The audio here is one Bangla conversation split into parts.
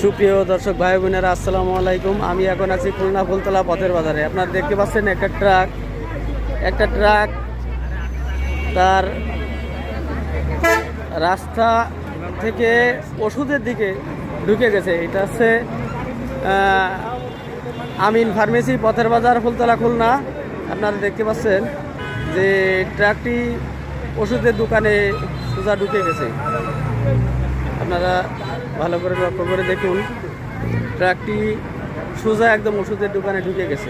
সুপ্রিয় দর্শক ভাই বোনেরা, আসসালামু আলাইকুম। আমি এখন আছি খুলনা ফুলতলা পথের বাজারে। আপনারা দেখতে পাচ্ছেন একটা ট্রাক তার রাস্তা থেকে ওষুধের দিকে ঢুকে গেছে। এটা হচ্ছে আমিন ফার্মেসি পথের বাজার ফুলতলা খুলনা। আপনারা দেখতে পাচ্ছেন যে ট্রাকটি ওষুধের দোকানে সোজা ঢুকে গেছে। আপনারা ভালো করে লক্ষ্য করে দেখুন, ট্রাকটি সোজা একদম ওষুধের দোকানে ঢুকে গেছে।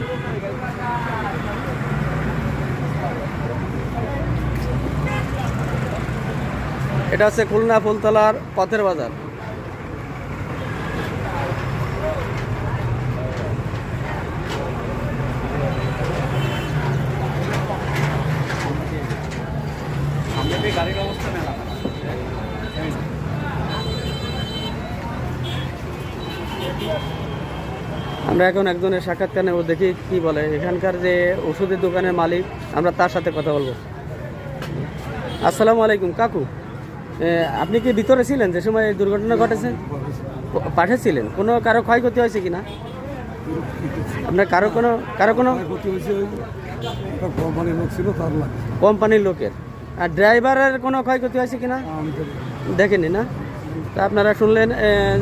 এটা হচ্ছে খুলনা ফুলতলার পথের বাজার। গাড়ির অবস্থা মেলা আমরা এখন একজনের সাক্ষাৎকার নেব, দেখি কি বলে এখানকার যে ওষুধের দোকানের মালিক। আমরা তার সাথে কথা বলবো। আসসালামু আলাইকুম কাকু, আপনি কি ভিতরে ছিলেন যে সময় এই দুর্ঘটনা ঘটেছে? পাঠিয়েছিলেন? কোনো কারো ক্ষয়ক্ষতি হয়েছে কিনা? আপনার কারো কোনো কোম্পানির লোকের? আর ড্রাইভারের কোনো ক্ষয়ক্ষতি হয়েছে কিনা দেখেনি না? তা আপনারা শুনলেন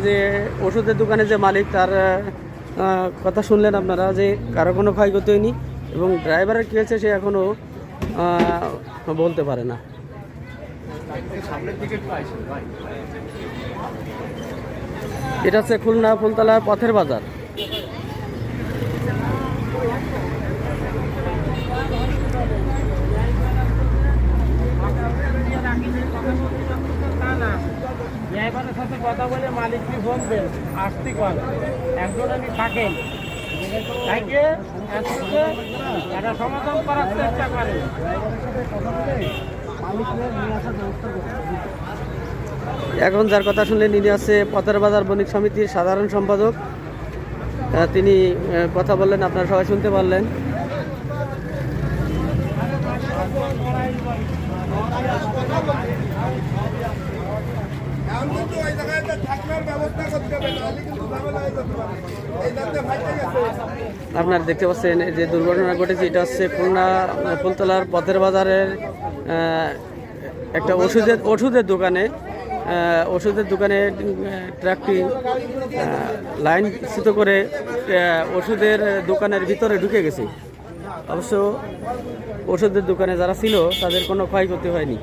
যে ওষুধের দোকানে যে মালিক, তার কথা শুনলেন আপনারা যে কারো কোনো ক্ষয়ক্ষতি হয়নি, এবং ড্রাইভারের কী হয়েছে সে এখনও বলতে পারে না। এটা হচ্ছে খুলনা ফুলতলা পথের বাজার। ড্রাইভারের সাথে কথা বলে মালিককে ফোন দেন, আসতে কর একজন আমি থাকেন তাইকে একটা সমাধান করার চেষ্টা করে। এখন যার কথা শুনলেন ইনি আছে পথের বাজার বণিক সমিতির সাধারণ সম্পাদক। তিনি কথা বললেন, আপনারা সবাই শুনতে পারলেন। আপনারা দেখতে পাচ্ছেন যে দুর্ঘটনা ঘটেছে, এটা হচ্ছে খুলনা ফুলতলার পথের বাজারের একটা ওষুধের দোকানে ট্রাকটি লাইনচ্যুত করে ওষুধের দোকানের ভিতরে ঢুকে গেছে। অবশ্য ওষুধের দোকানে যারা ছিল তাদের কোনো ক্ষয়ক্ষতি হয়নি।